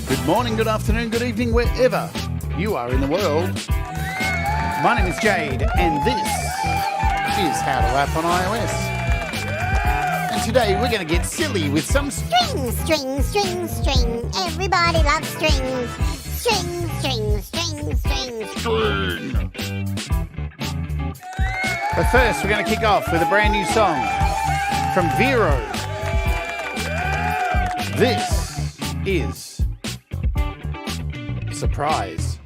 Good morning, good afternoon, good evening, wherever you are in the world. My name is Jade, and this is How to App on iOS. And today we're going to get silly with some string. Everybody loves strings. String. But first, we're going to kick off with a brand new song from Vero. This is Surprise.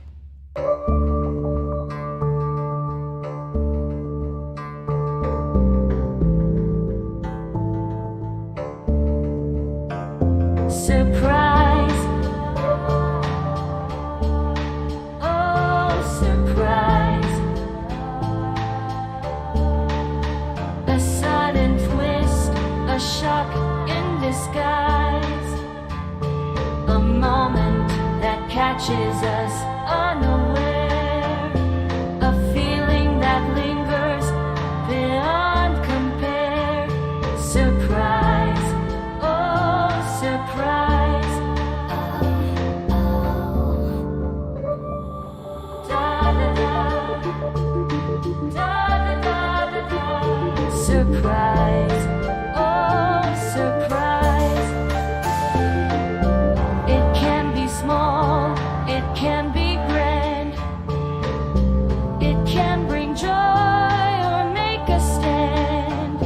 Surprise. Oh, surprise. A sudden twist, a shock in disguise. A moment that catches us unaware. A feeling that lingers beyond compare. Surprise. Oh, surprise. Surprise. Oh, surprise. It can be small, it can be grand. It can bring joy or make a stand.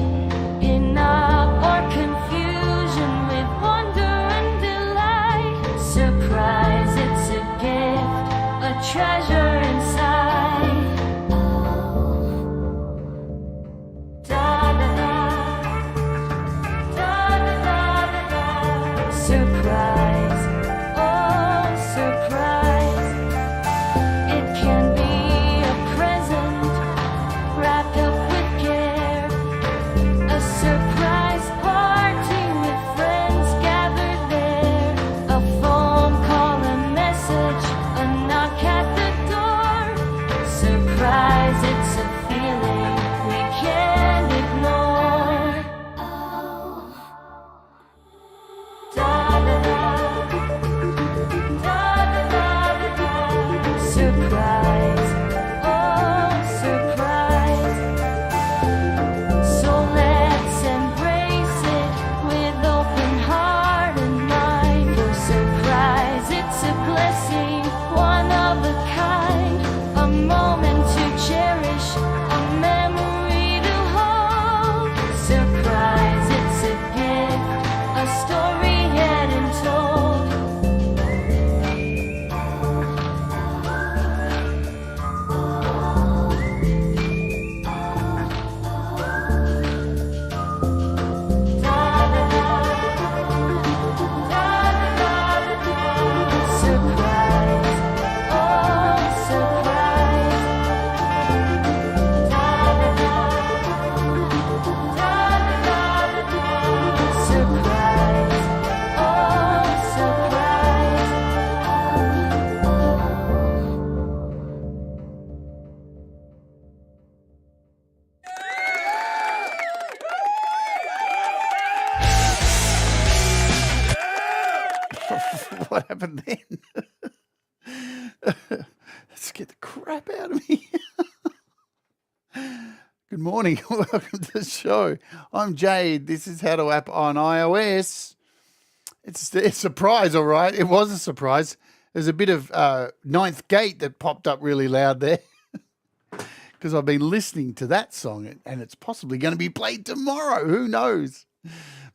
In awe or confusion with wonder and delight. Surprise, it's a gift, a treasure inside. Surprise, oh surprise. It can be a present wrapped up with care. A surprise party with friends gathered there. A phone call, a message, a knock at the door. Surprise, it's a feeling we can't ignore. Surprise, oh surprise. So let's embrace it with open heart and mind. For surprise, it's a blessing, one of a kind. A moment to cherish, a memory to hold. Surprise, it's a gift, a story yet untold. Surprise, oh surprise. Surprise, oh surprise. What happened then? That scared the crap out of me. Good morning. Welcome to the show. I'm Jade. This is How to App on iOS. It's a surprise, all right. It was a surprise. There's a bit of Ninth Gate that popped up really loud there because I've been listening to that song and it's possibly going to be played tomorrow. Who knows?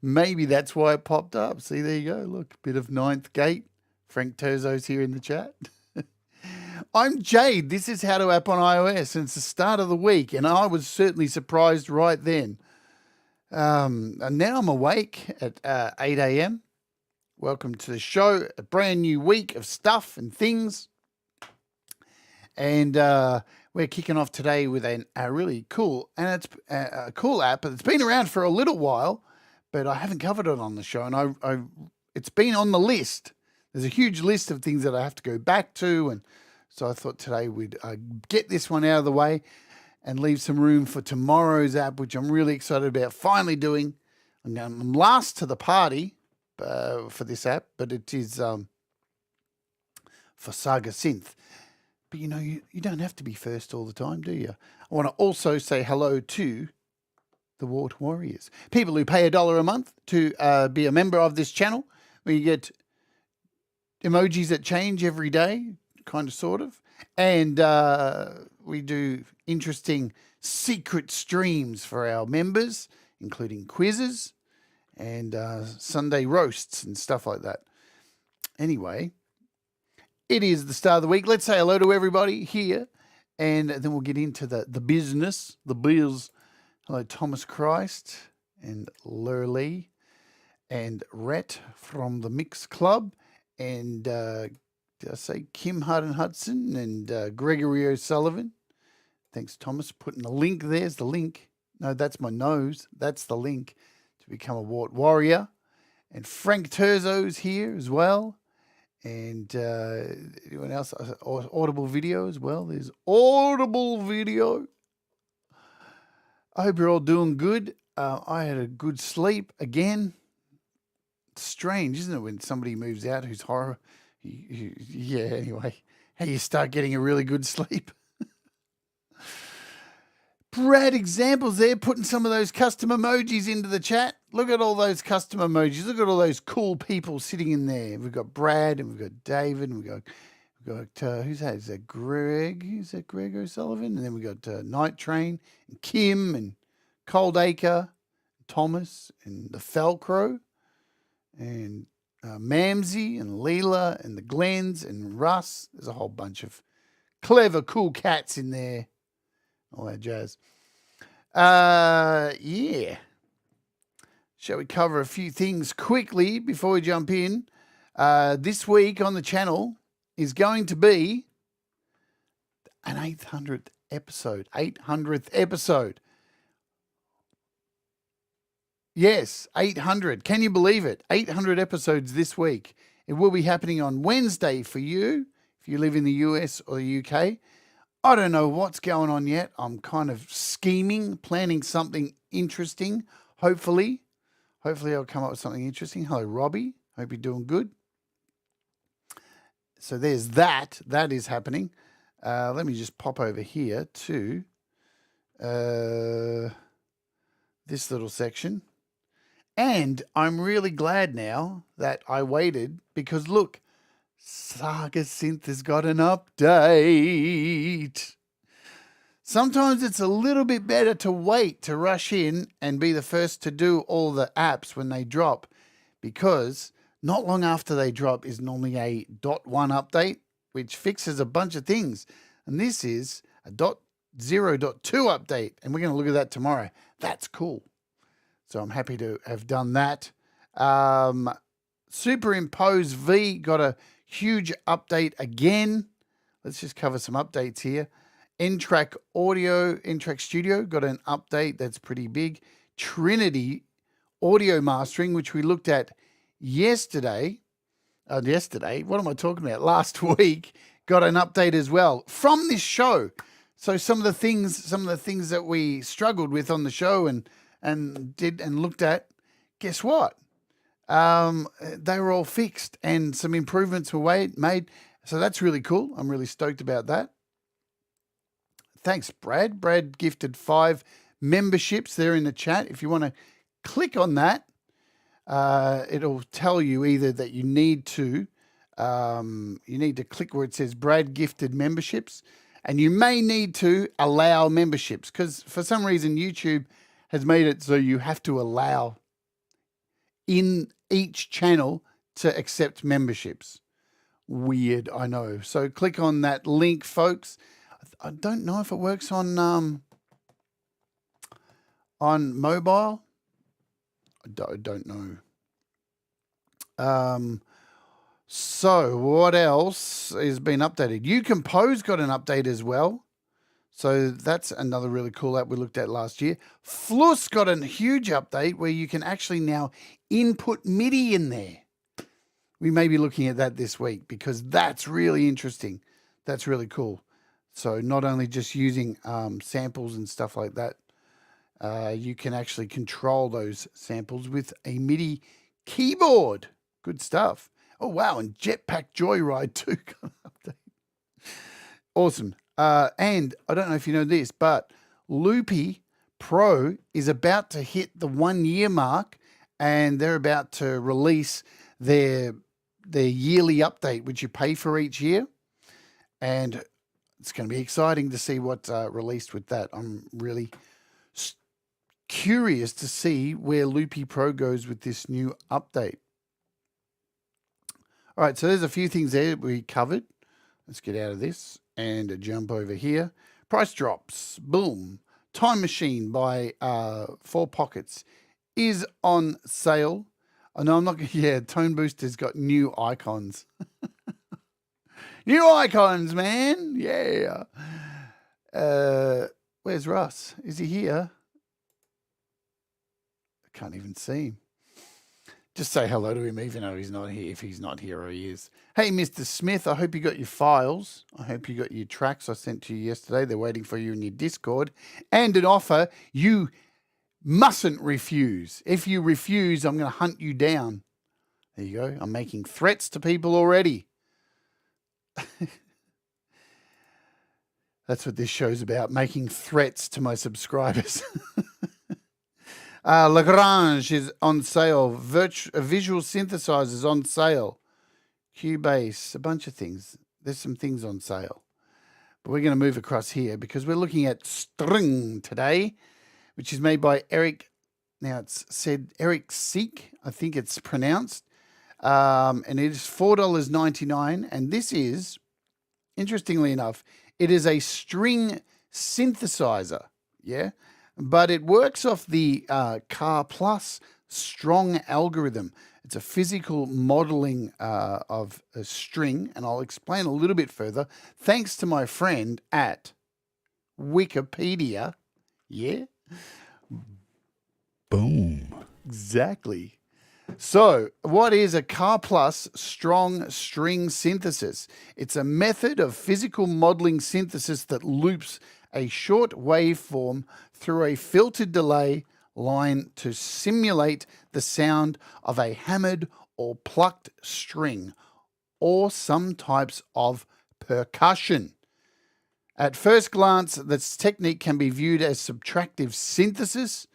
Maybe that's why it popped up. See, there you go. Look, a bit of Ninth Gate. Frank Terzo's here in the chat. I'm Jade. This is How to App on iOS, and it's the start of the week, and I was certainly surprised right then. And now I'm awake at 8 a.m. Welcome to the show. A brand new week of stuff and things. And we're kicking off today with a really cool, and it's a cool app. It's been around for a little while, but I haven't covered it on the show, and it's been on the list. There's a huge list of things that I have to go back to, and so I thought today we'd get this one out of the way. and leave some room for tomorrow's app, which I'm really excited about finally doing. I'm last to the party for this app, but it is for Saga Synth. But you don't have to be first all the time, do you? I want to also say hello to the Wart Warriors, people who pay $1 a month to be a member of this channel. We get emojis that change every day, kind of, sort of. And we do interesting secret streams for our members, including quizzes and Sunday roasts and stuff like that. Anyway, it is the start of the week. Let's say hello to everybody here, and then we'll get into the business, the biz. Hello, Thomas Christ and Lurley and Rhett from the Mix Club, and did I say Kim Harden Hudson and Gregory O'Sullivan. Thanks, Thomas, putting the link. There's the link. No, that's my nose. That's the link to become a Wart Warrior. And Frank Terzo's here as well. And anyone else? Audible video as well. There's Audible video. I hope you're all doing good. I had a good sleep again. It's strange, isn't it, when somebody moves out who's horror? Yeah, anyway, how you start getting a really good sleep. Brad examples there, putting some of those custom emojis into the chat. Look at all those custom emojis. Look at all those cool people sitting in there. We've got Brad and we've got David and we've got who's that? Is that Greg? Is that Greg O'Sullivan? And then we've got Night Train and Kim and Cold Acre, Thomas and the Felcrow and Mamsie and Leela and the Glens and Russ. There's a whole bunch of clever, cool cats in there. All that jazz. Yeah. Shall we cover a few things quickly before we jump in? This week on the channel is going to be an 800th episode. 800th episode. Yes, 800. Can you believe it? 800 episodes this week. It will be happening on Wednesday for you, if you live in the US or the UK. I don't know what's going on yet. I'm kind of scheming, planning something interesting, hopefully. Hopefully I'll come up with something interesting. Hello, Robbie. Hope you're doing good. So there's that. That is happening. Let me just pop over here to this little section. And I'm really glad now that I waited because, look, Saga Synth has got an update. Sometimes it's a little bit better to wait, to rush in and be the first to do all the apps when they drop, because not long after they drop is normally a .1 update, which fixes a bunch of things. And this is a .0.2 update, and we're going to look at that tomorrow. That's cool. So I'm happy to have done that. Superimpose V got a huge update again. Let's just cover some updates here. N-Track Studio got an update that's pretty big. Trinity audio mastering, which we looked at yesterday. What am I talking about? Last week, got an update as well from this show. So some of the things that we struggled with on the show and looked at, guess what? They were all fixed and some improvements were made. So that's really cool. I'm really stoked about that. Thanks, Brad. Brad gifted 5 memberships there in the chat. If you want to click on that, it'll tell you either that you need to click where it says Brad gifted memberships, and you may need to allow memberships because for some reason YouTube has made it so you have to allow in each channel to accept memberships. Weird, I know. So click on that link, folks. I don't know if it works on mobile. I don't know. So what else has been updated? Ucompose got an update as well. So that's another really cool app we looked at last year. Flus got a huge update where you can actually now input MIDI in there. We may be looking at that this week because that's really interesting. That's really cool. So not only just using samples and stuff like that, you can actually control those samples with a MIDI keyboard. Good stuff. Oh, wow. And Jetpack Joyride too. Awesome. And I don't know if you know this, but Loopy Pro is about to hit the 1 year mark, and they're about to release their yearly update, which you pay for each year. And it's going to be exciting to see what's released with that. I'm really curious to see where Loopy Pro goes with this new update. All right, so there's a few things there we covered. Let's get out of this and jump over here. Price drops. Boom. Time Machine by 4 Pockets is on sale. Oh, no, I'm not. Yeah, Tone Booster's got new icons. New icons, man. Yeah. Where's Russ? Is he here? I can't even see him. Just say hello to him, even though he's not here. If he's not here, he is. Hey, Mr. Smith, I hope you got your files. I hope you got your tracks I sent to you yesterday. They're waiting for you in your Discord. And an offer you mustn't refuse. If you refuse, I'm going to hunt you down. There you go. I'm making threats to people already. That's what this show's about, making threats to my subscribers. Lagrange is on sale. Visual synthesizers on sale. Cubase, a bunch of things. There's some things on sale. But we're going to move across here because we're looking at Strng today, which is made by Erik. Now it's said Erik Sigth, I think it's pronounced. And it is $4.99. And this is, interestingly enough, it is a string synthesizer. Yeah. But it works off the karplus-strong algorithm. It's a physical modeling of a string, and I'll explain a little bit further thanks to my friend at Wikipedia. Yeah? Boom. Exactly. So, what is a karplus-strong string synthesis? It's a method of physical modeling synthesis that loops a short waveform through a filtered delay line to simulate the sound of a hammered or plucked string or some types of percussion. At first glance, this technique can be viewed as subtractive synthesis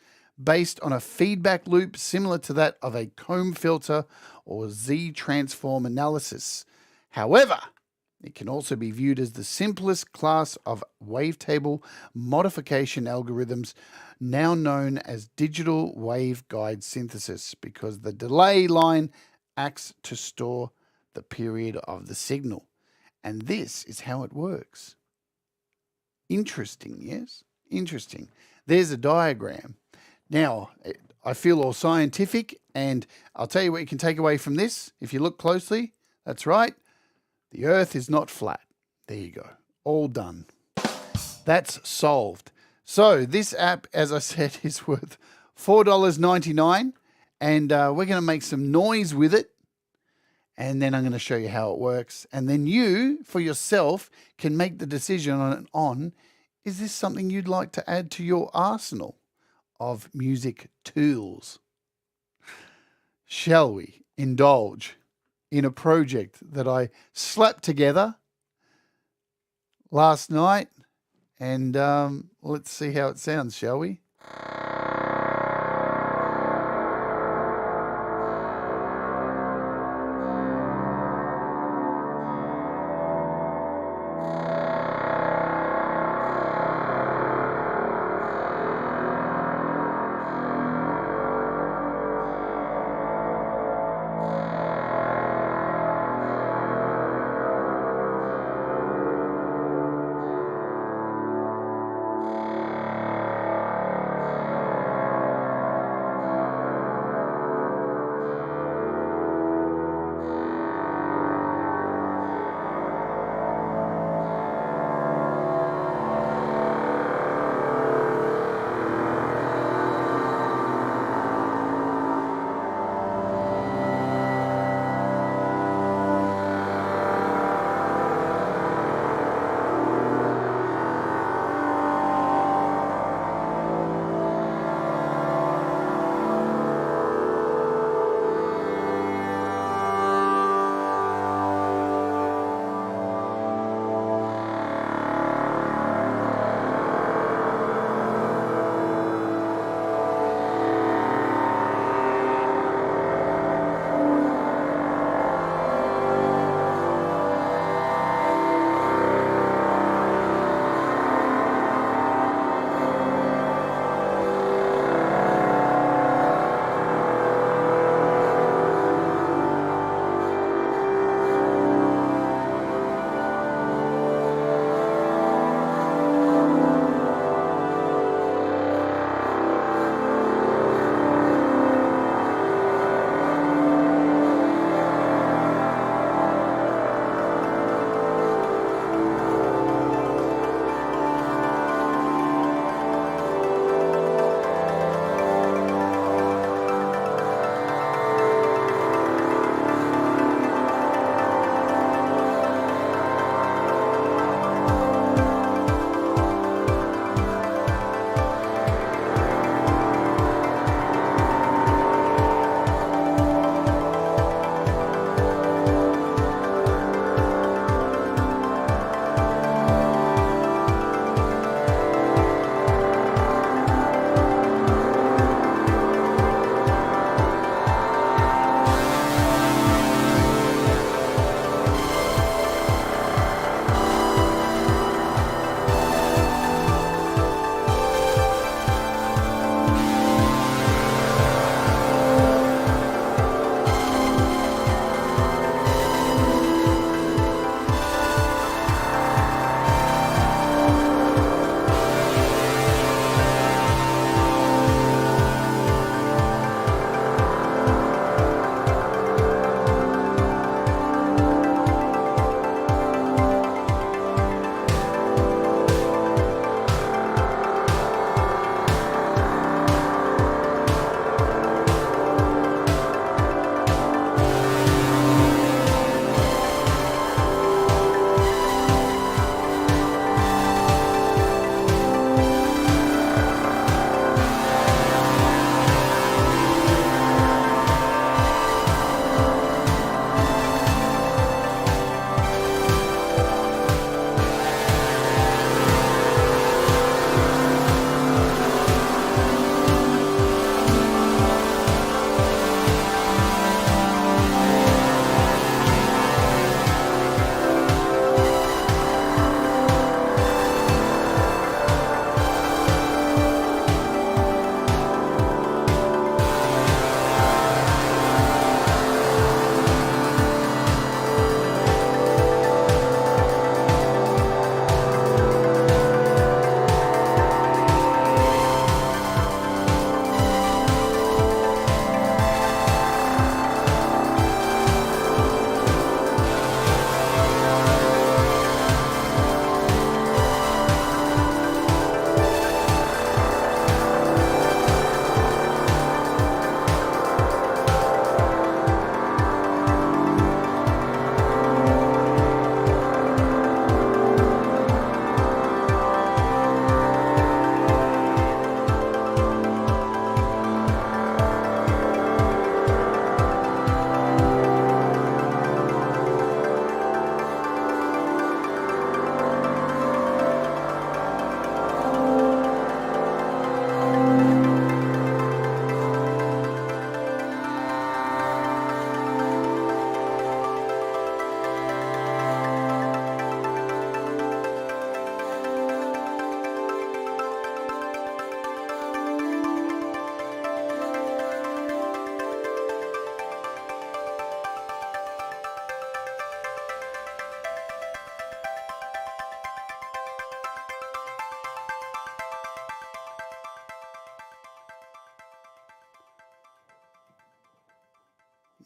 based on a feedback loop similar to that of a comb filter or Z-transform analysis. However, it can also be viewed as the simplest class of wavetable modification algorithms, now known as digital waveguide synthesis, because the delay line acts to store the period of the signal. And this is how it works. Interesting, yes? Interesting. There's a diagram. Now, I feel all scientific, and I'll tell you what you can take away from this. If you look closely, that's right. The Earth is not flat. There you go. All done. That's solved. So this app, as I said, is worth $4.99, and we're going to make some noise with it, and then I'm going to show you how it works. And then you, for yourself, can make the decision on is this something you'd like to add to your arsenal of music tools? Shall we indulge in a project that I slapped together last night, and let's see how it sounds, shall we?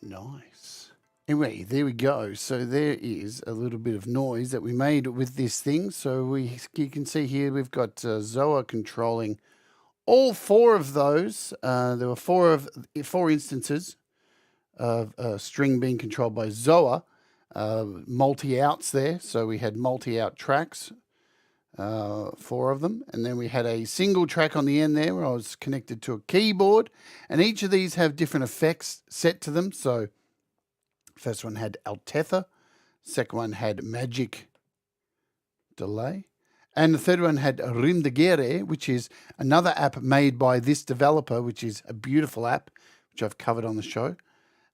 Nice. Anyway, there we go. So there is a little bit of noise that we made with this thing. So you can see here we've got Zoa controlling all four of those. There were four instances of Strng being controlled by Zoa. Multi-outs there. So we had multi-out tracks, four of them. And then we had a single track on the end there where I was connected to a keyboard. And each of these have different effects set to them. So first one had Altetha, second one had Magic Delay, and the third one had Rimdegere, which is another app made by this developer, which is a beautiful app, which I've covered on the show,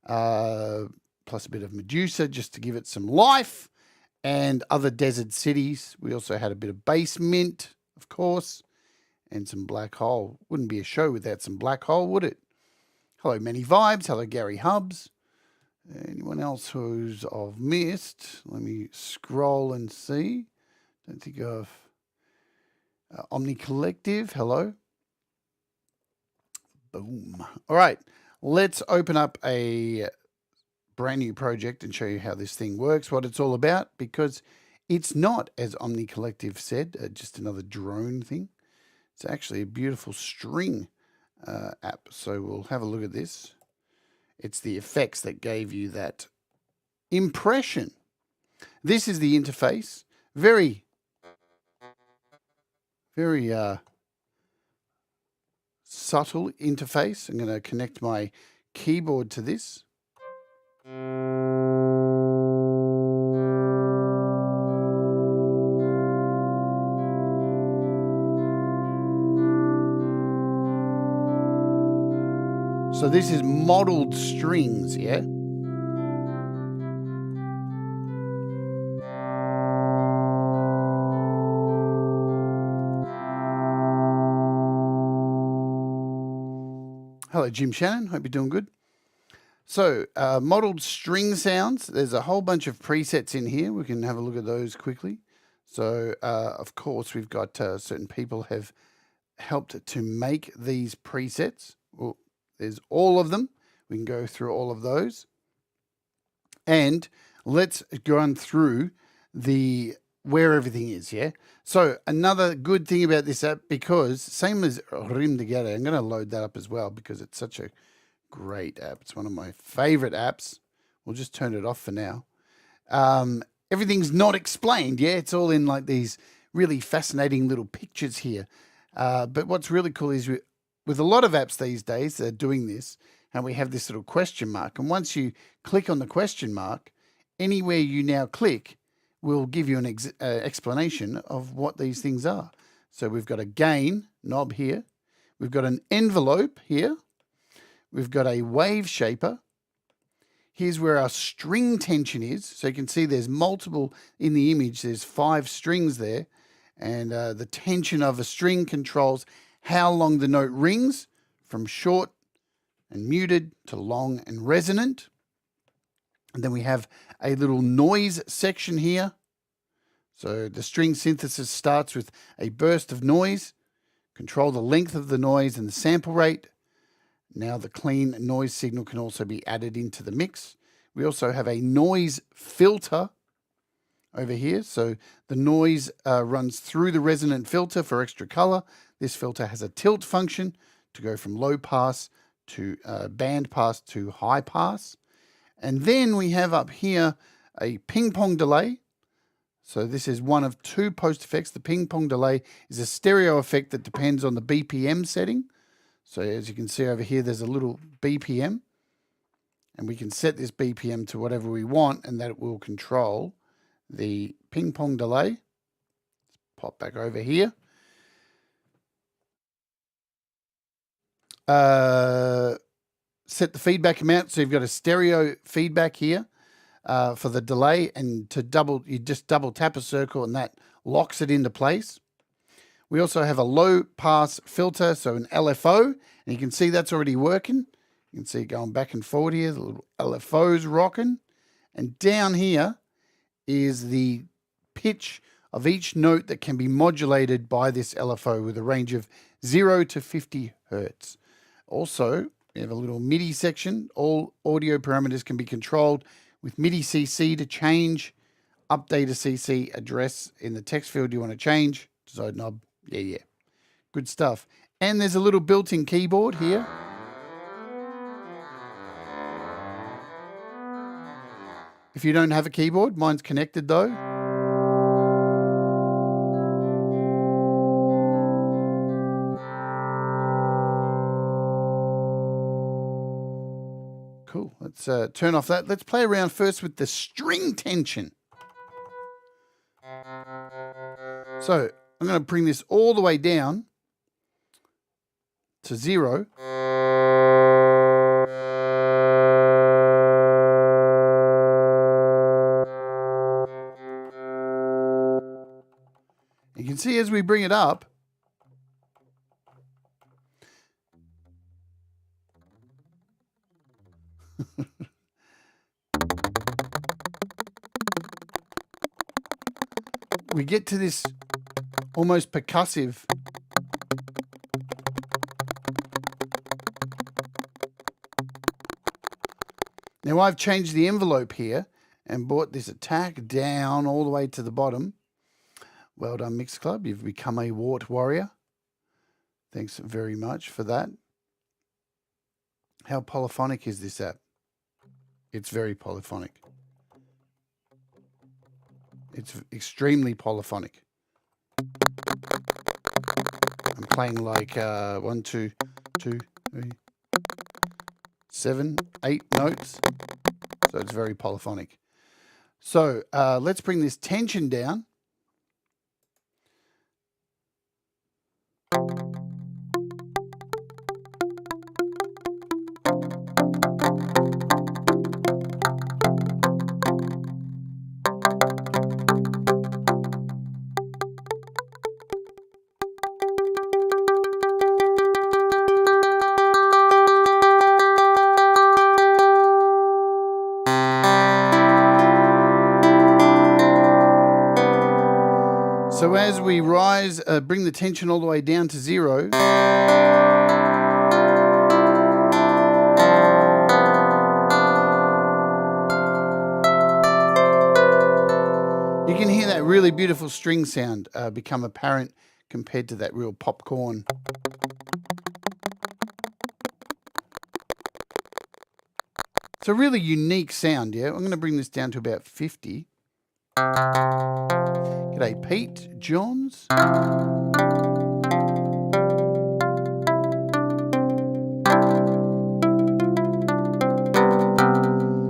plus a bit of Medusa just to give it some life, and other desert cities. We also had a bit of Basement, of course, and some Black Hole. Wouldn't be a show without some Black Hole, would it? Hello, Many Vibes. Hello, Gary Hubs. Anyone else who's I've missed? Let me scroll and see. Don't think I've... Omni Collective, hello. Boom. All right, let's open up a brand new project and show you how this thing works, what it's all about, because it's not, as Omni Collective said, just another drone thing. It's actually a beautiful Strng app. So we'll have a look at this. It's the effects that gave you that impression. This is the interface. Very subtle interface. I'm going to connect my keyboard to this. So this is modeled strings, yeah? Hello, Jim Shannon. Hope you're doing good. So, modeled string sounds. There's a whole bunch of presets in here. We can have a look at those quickly. So, of course, we've got certain people have helped to make these presets. Well, there's all of them. We can go through all of those. And let's go on through where everything is, yeah? So another good thing about this app, because same as Rimdegere, I'm going to load that up as well because it's such a great app. It's one of my favorite apps. We'll just turn it off for now. Everything's not explained, yeah? It's all in like these really fascinating little pictures here. But what's really cool is with a lot of apps these days, they're doing this, and we have this little question mark. And once you click on the question mark, anywhere you now click will give you an explanation of what these things are. So we've got a gain knob here. We've got an envelope here. We've got a wave shaper. Here's where our string tension is. So you can see there's multiple in the image. There's 5 strings there. And the tension of a string controls how long the note rings, from short and muted to long and resonant. And then we have a little noise section here. So the string synthesis starts with a burst of noise. Control the length of the noise and the sample rate. Now the clean noise signal can also be added into the mix. We also have a noise filter over here. So the noise runs through the resonant filter for extra color. This filter has a tilt function to go from low pass to band pass to high pass. And then we have up here a ping-pong delay. So this is one of 2 post effects. The ping-pong delay is a stereo effect that depends on the BPM setting. So as you can see over here, there's a little BPM. And we can set this BPM to whatever we want, and that will control the ping-pong delay. Let's pop back over here. Set the feedback amount. So you've got a stereo feedback here for the delay, and you just double tap a circle and that locks it into place. We also have a low pass filter, so an LFO, and you can see that's already working. You can see it going back and forward here, the little LFOs rocking. And down here is the pitch of each note that can be modulated by this LFO with a range of 0 to 50 hertz. Also, We have a little MIDI section. All audio parameters can be controlled with MIDI CC to change. Update a CC address in the text field you want to change. Side knob. Yeah. Good stuff. And there's a little built-in keyboard here. If you don't have a keyboard, mine's connected though. Cool. Let's turn off that. Let's play around first with the string tension. So I'm going to bring this all the way down to 0. You can see as we bring it up, we get to this almost percussive. Now I've changed the envelope here and brought this attack down all the way to the bottom. Well done, Mix Club. You've become a wart warrior. Thanks very much for that. How polyphonic is this app? It's very polyphonic. It's extremely polyphonic. I'm playing like 1, 2, 2, 3, 7, 8 notes. So it's very polyphonic. So let's bring this tension down. So as we rise, bring the tension all the way down to 0. You can hear that really beautiful string sound become apparent compared to that real popcorn. It's a really unique sound, yeah? I'm going to bring this down to about 50. G'day, Pete Johns.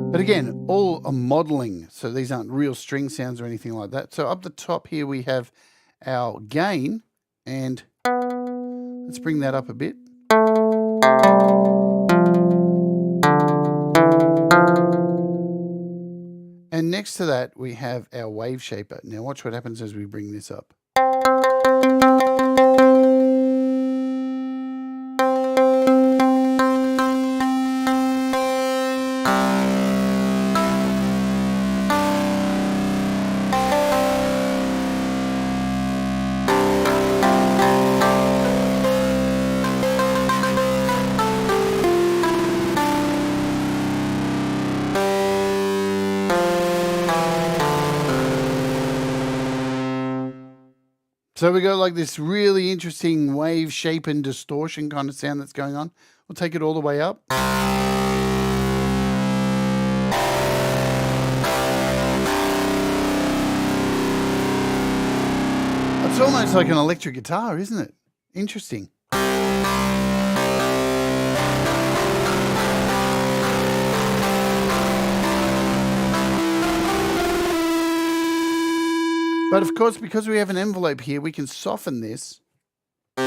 But again, all a modeling, so these aren't real string sounds or anything like that. So up the top here we have our gain, and let's bring that up a bit. And next to that, we have our wave shaper. Now watch what happens as we bring this up. So we got like this really interesting wave shape and distortion kind of sound that's going on. We'll take it all the way up. It's almost like an electric guitar, isn't it? Interesting. But of course, because we have an envelope here, we can soften this. We've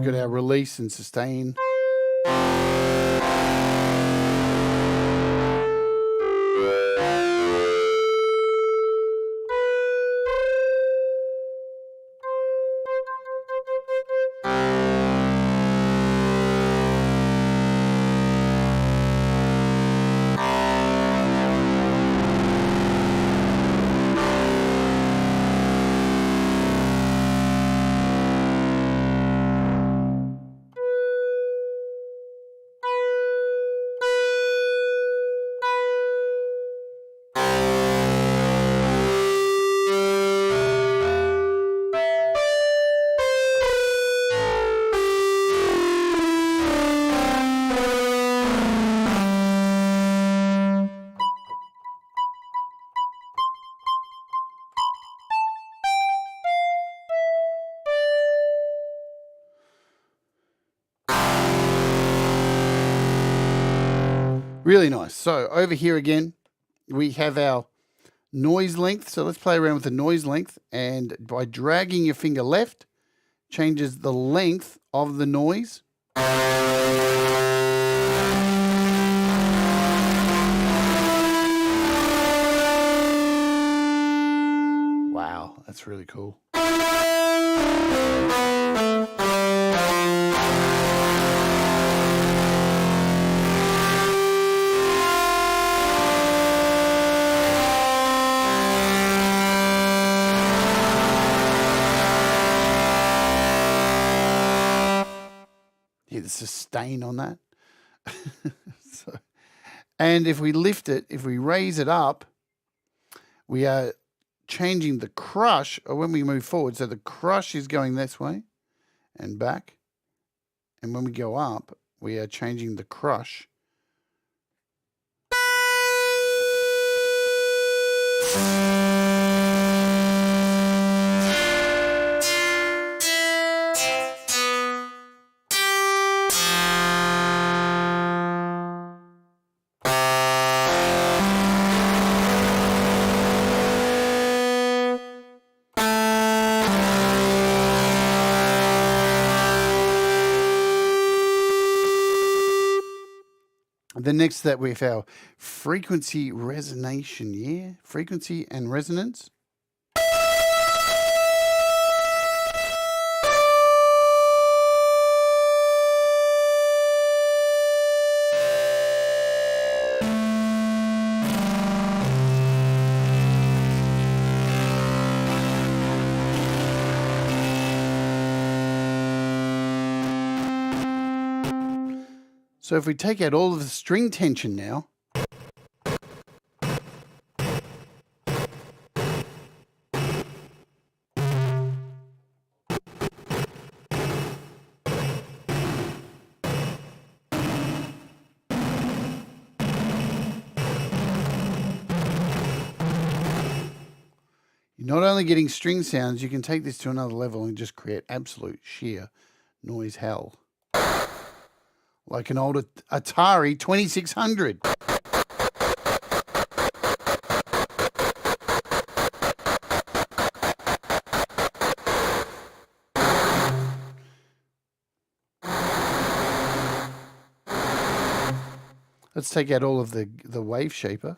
got our release and sustain. Really nice. So over here again, we have our noise length. So let's play around with the noise length. And by dragging your finger left, changes the length of the noise. Wow, that's really cool. Yeah, there's a stain on that. And if we lift it, if we raise it up, we are changing the crush, or when we move forward, so the crush is going this way and back. And when we go up, we are changing the crush. The next that we have our frequency resonation, yeah, frequency and resonance. So if we take out all of the string tension now, you're not only getting string sounds, you can take this to another level and just create absolute sheer noise hell. Like an old Atari 2600. Let's take out all of the wave shaper.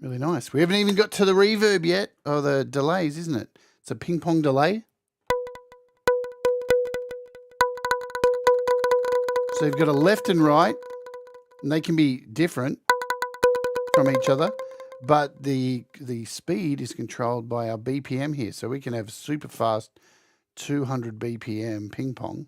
Really nice. We haven't even got to the reverb yet, or the delays, isn't it? It's a ping-pong delay. So you've got a left and right, and they can be different from each other, but the speed is controlled by our BPM here. So we can have super fast 200 BPM ping-pong.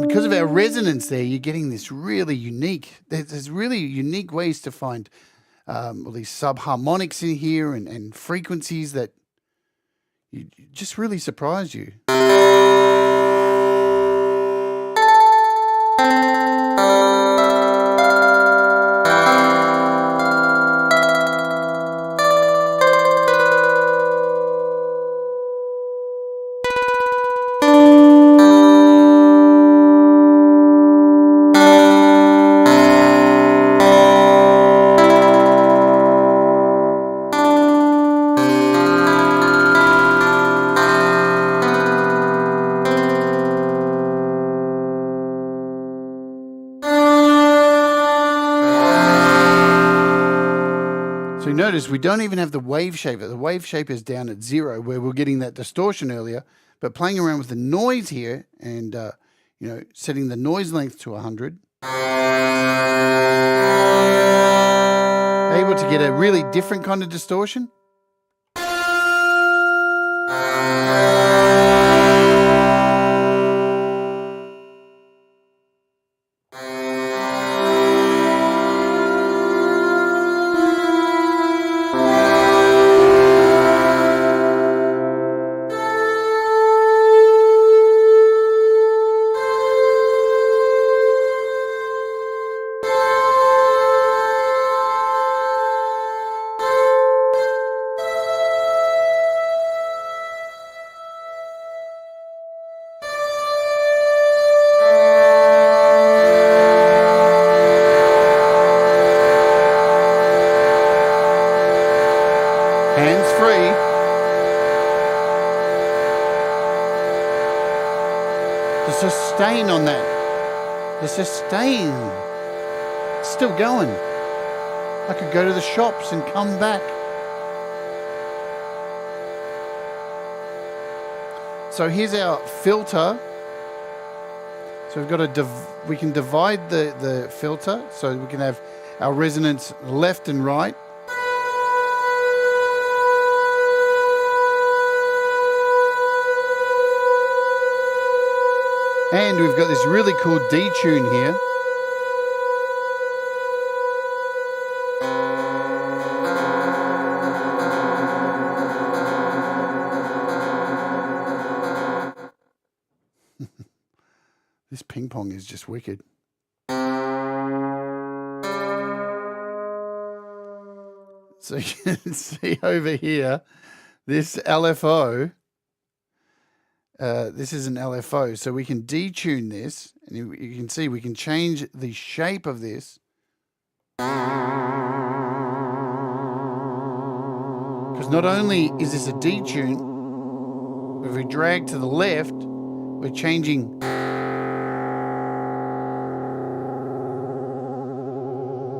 Because of our resonance there, you're getting this really unique, there's really unique ways to find all these subharmonics in here and frequencies that just really surprise you. So you notice we don't even have the wave shaper. The wave shaper is down at 0 where we're getting that distortion earlier. But playing around with the noise here and, you know, setting the noise length to 100. Able to get a really different kind of distortion. Hands-free. The sustain on that. The sustain. It's still going. I could go to the shops and come back. So here's our filter. So we've got we can divide the filter so we can have our resonance left and right. And we've got this really cool detune here. This ping pong is just wicked. So you can see over here, this LFO. This is an LFO, so we can detune this, and you can see we can change the shape of this. Because not only is this a detune, if we drag to the left, we're changing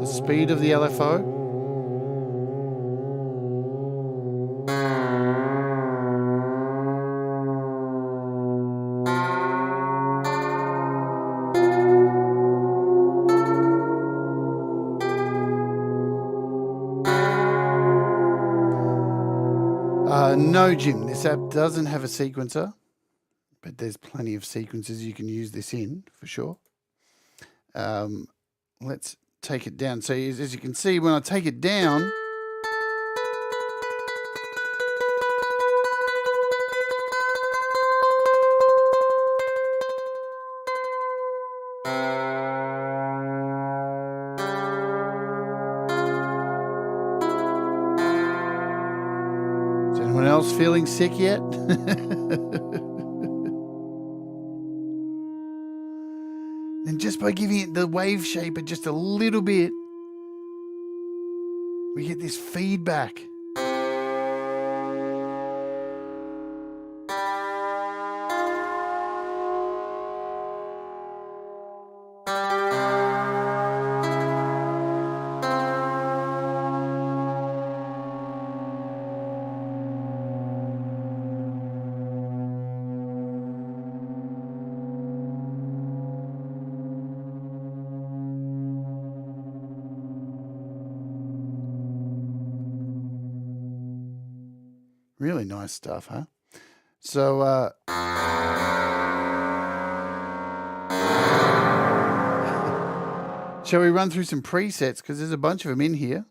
the speed of the LFO. No, Jim, this app doesn't have a sequencer, but there's plenty of sequences you can use this in, for sure. Let's take it down. So as you can see, when I take it down, is anyone else feeling sick yet? And just by giving it the wave shaper just a little bit, we get this feedback. Really nice stuff, huh? So, shall we run through some presets? Because there's a bunch of them in here.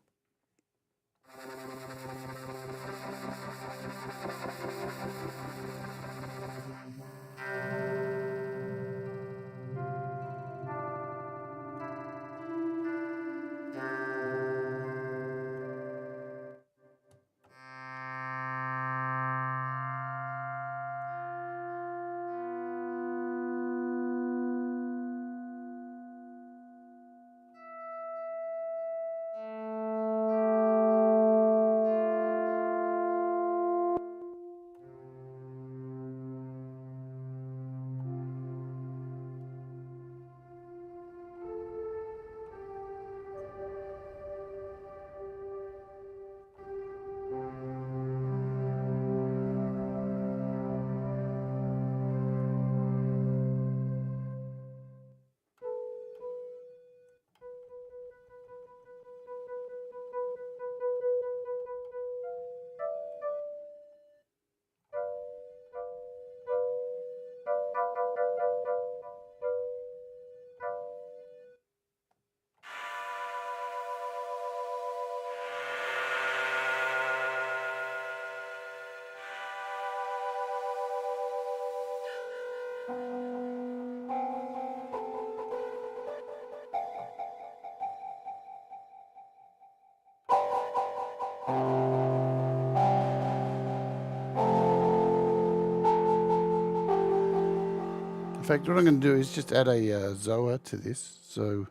fact, what I'm going to do is just add a Zoa to this, so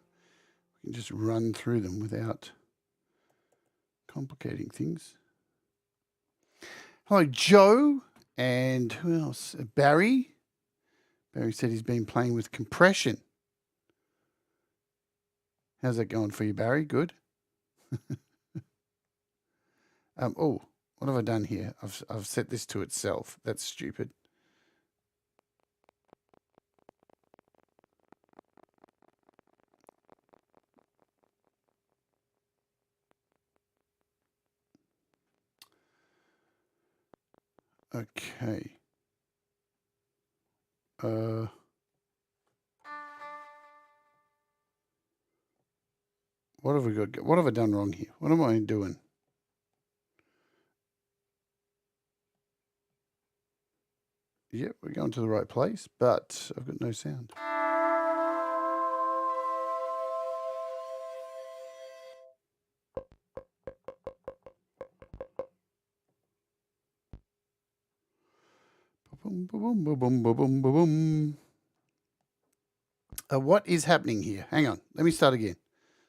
we can just run through them without complicating things. Hello, Joe, and who else? Barry. Barry said he's been playing with compression. How's that going for you, Barry? Good. Oh, what have I done here? I've set this to itself. That's stupid. Okay. What have we got? What have I done wrong here? What am I doing? Yep, we're going to the right place, but I've got no sound. Boom, boom, boom, boom, boom, boom, boom. What is happening here? Hang on. Let me start again.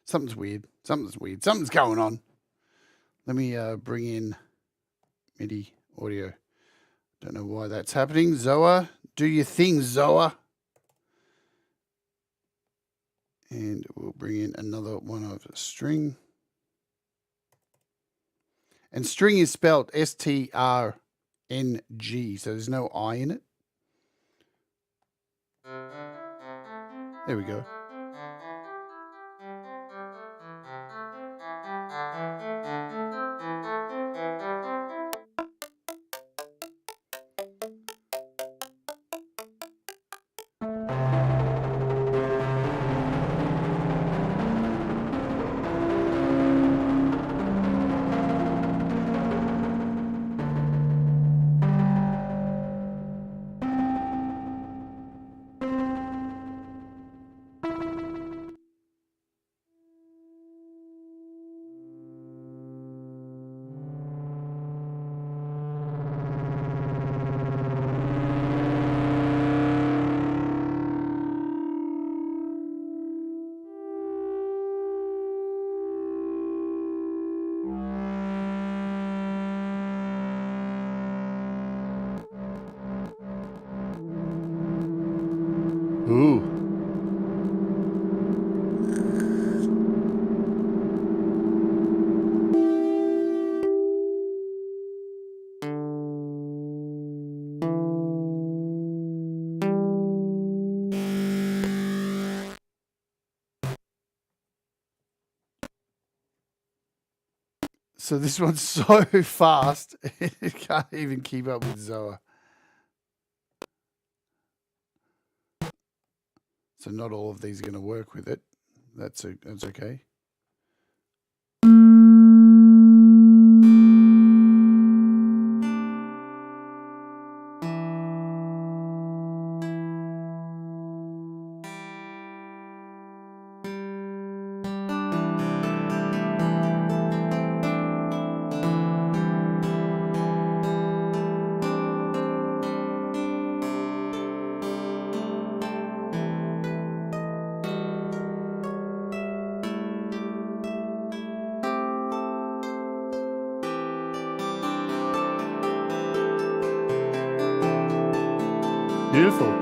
Something's weird. Something's weird. Something's going on. Let me bring in MIDI audio. Don't know why that's happening. Zoa, do your thing, Zoa. And we'll bring in another one of Strng. And Strng is spelled S-T-R-N-G, so there's no I in it. There we go. Ooh. So this one's so fast, it can't even keep up with Zoa. So not all of these are going to work with it. That's okay. Beautiful.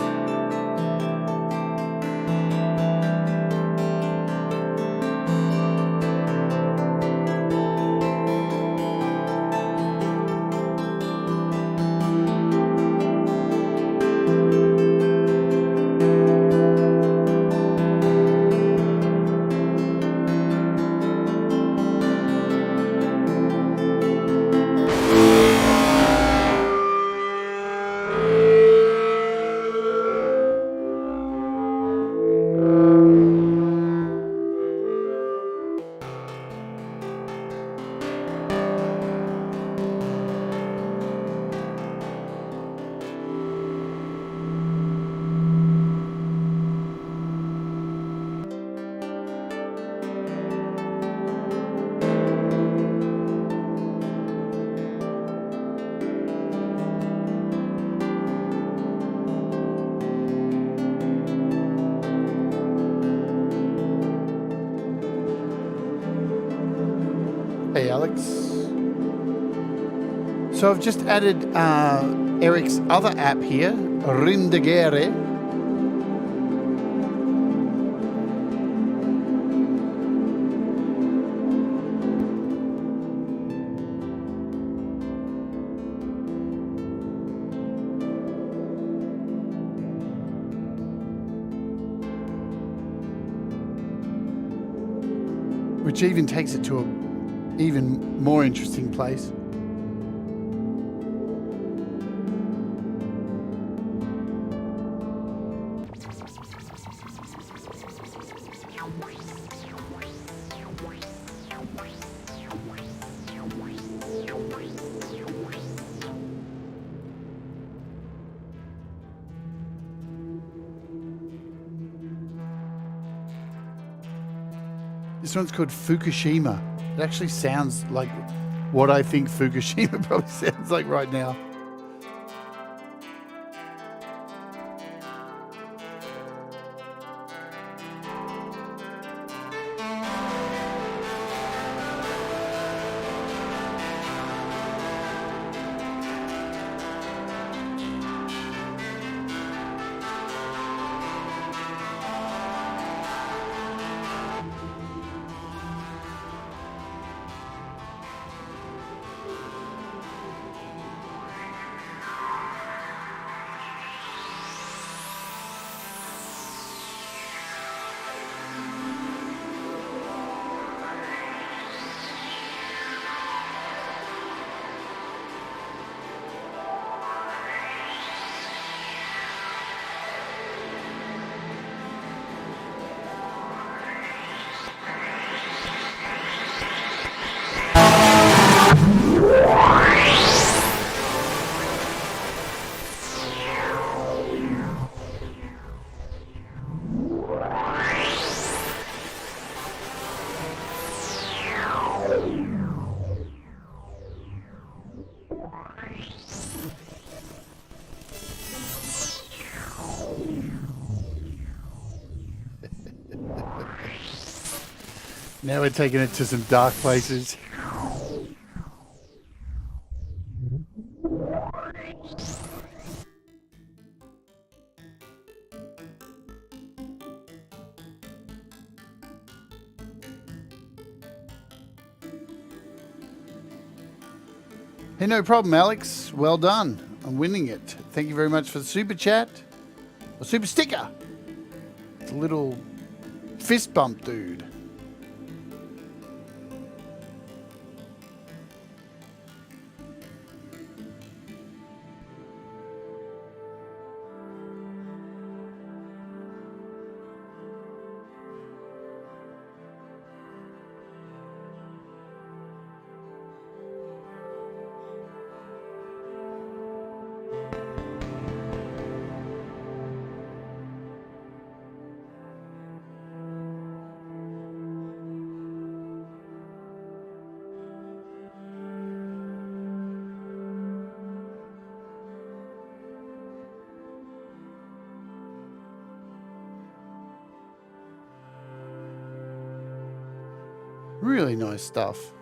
Alex. So I've just added Erik's other app here, Rindigere. Which even takes it to an even more interesting place. This one's called Fukushima. It actually sounds like what I think Fukushima probably sounds like right now. Now we're taking it to some dark places. Hey, no problem, Alex. Well done. I'm winning it. Thank you very much for the super chat. Or super sticker. It's a little fist bump dude. Really nice stuff.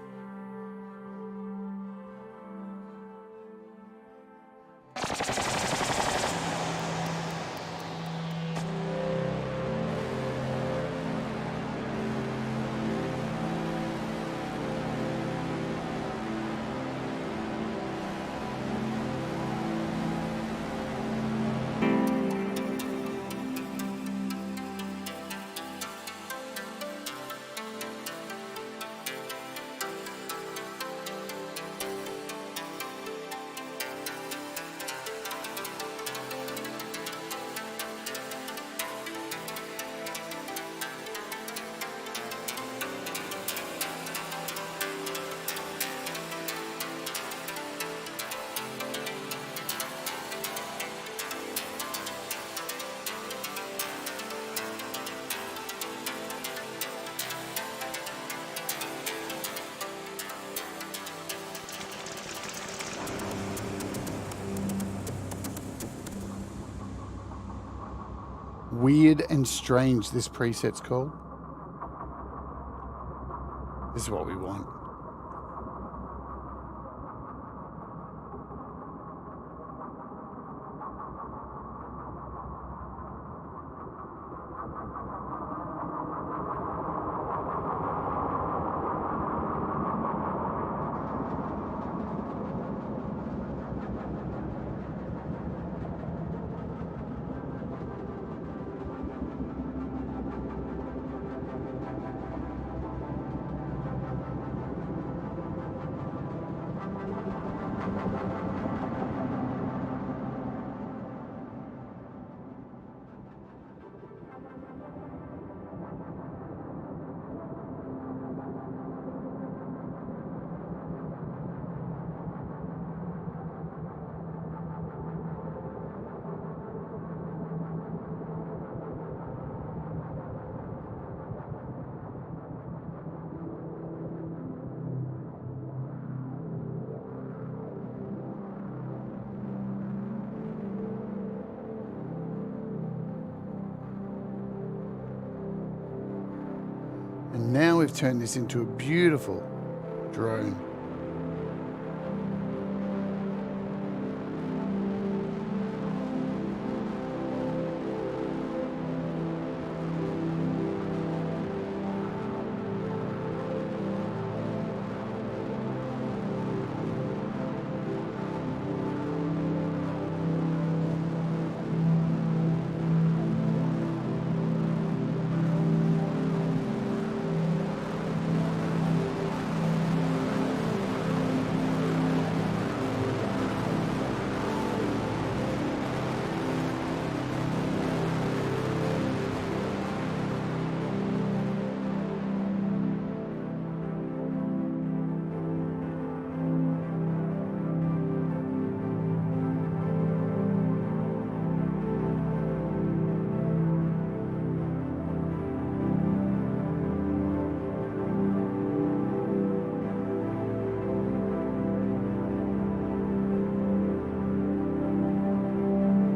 Weird and Strange, this preset's called. This is what we want. And now we've turned this into a beautiful drone.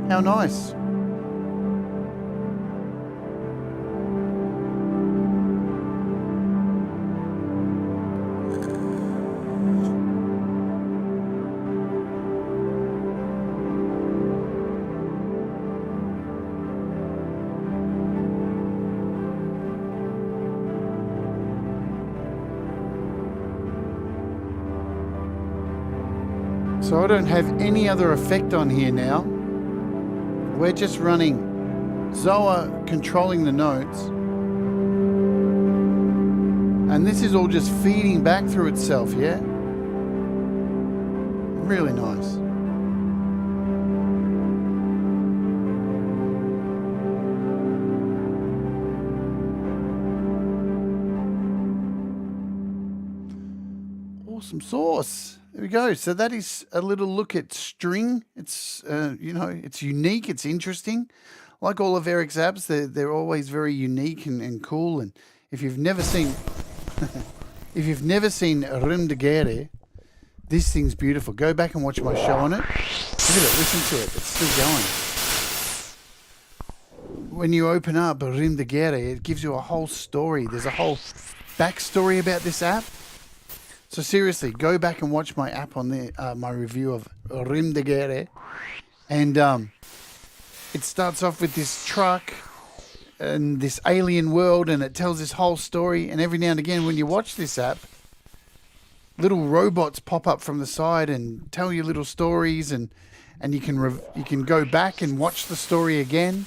How nice. So I don't have any other effect on here now. We're just running Zoa controlling the notes. And this is all just feeding back through itself, yeah? Really nice. Awesome sauce. There we go. So that is a little look at Strng. It's, you know, it's unique. It's interesting. Like all of Erik's apps, they're always very unique and cool. And if you've never seen, if you've never seen Rimdegere, this thing's beautiful. Go back and watch my show on it. Look at it. Listen to it. It's still going. When you open up Rimdegere, it gives you a whole story. There's a whole backstory about this app. So seriously, go back and watch my app on the my review of Rimdegere, and it starts off with this truck and this alien world, and it tells this whole story. And every now and again, when you watch this app, little robots pop up from the side and tell you little stories, and you can go back and watch the story again.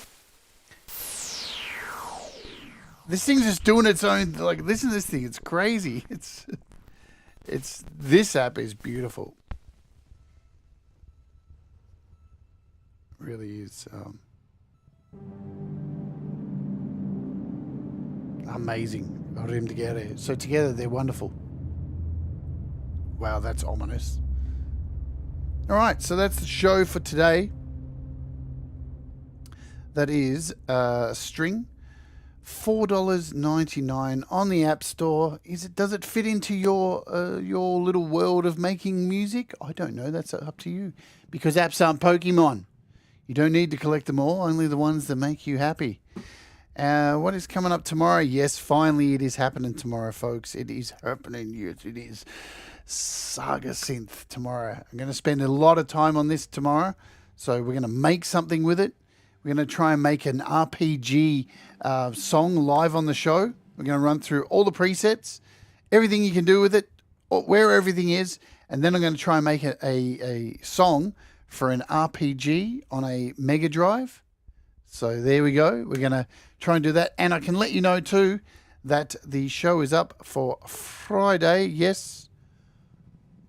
This thing's just doing its own. Like, listen to this thing; it's crazy. This app is beautiful. It really is amazing. Rimdegere. So together they're wonderful. Wow, that's ominous. All right, so that's the show for today. That is Strng. $4.99 on the App Store. Does it fit into your little world of making music? I don't know. That's up to you. Because apps aren't Pokemon. You don't need to collect them all. Only the ones that make you happy. What is coming up tomorrow? Yes, finally it is happening tomorrow, folks. It is happening. Yes, it is. Saga Synth tomorrow. I'm going to spend a lot of time on this tomorrow. So we're going to make something with it. We're going to try and make an RPG song live on the show. We're going to run through all the presets, everything you can do with it, where everything is, and then I'm going to try and make a song for an RPG on a Mega Drive. So there we go. We're going to try and do that. And I can let you know too that the show is up for Friday. Yes.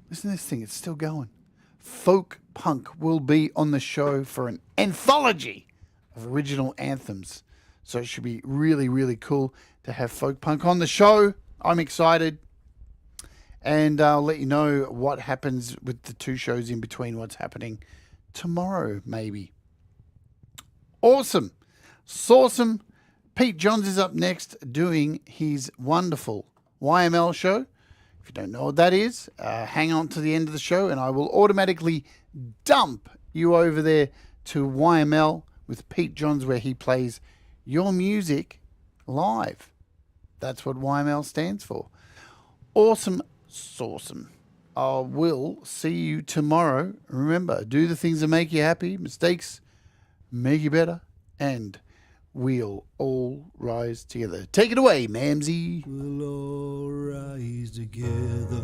Listen to this thing. It's still going. Folk Punk will be on the show for an anthology of original anthems. So it should be really, really cool to have Folk Punk on the show. I'm excited. And I'll let you know what happens with the two shows in between, what's happening tomorrow, maybe. Awesome. Sawsome. Pete Johns is up next doing his wonderful YML show. If you don't know what that is, hang on to the end of the show and I will automatically dump you over there to YML with Pete Johns, where he plays your music live. That's what YML stands for. Awesome, awesome. I will see you tomorrow. Remember, do the things that make you happy. Mistakes make you better. And we'll all rise together. Take it away, Mamsie. We'll all rise together.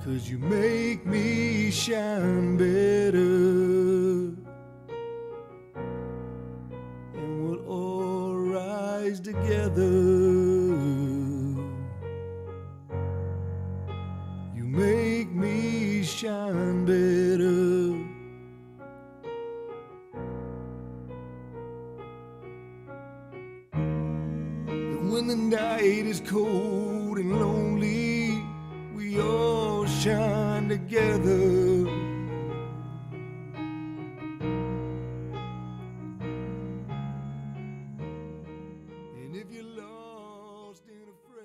'Cause you make me shine better. And we'll all rise together. You make me shine better. And when the night is cold and lonely, we all shine together.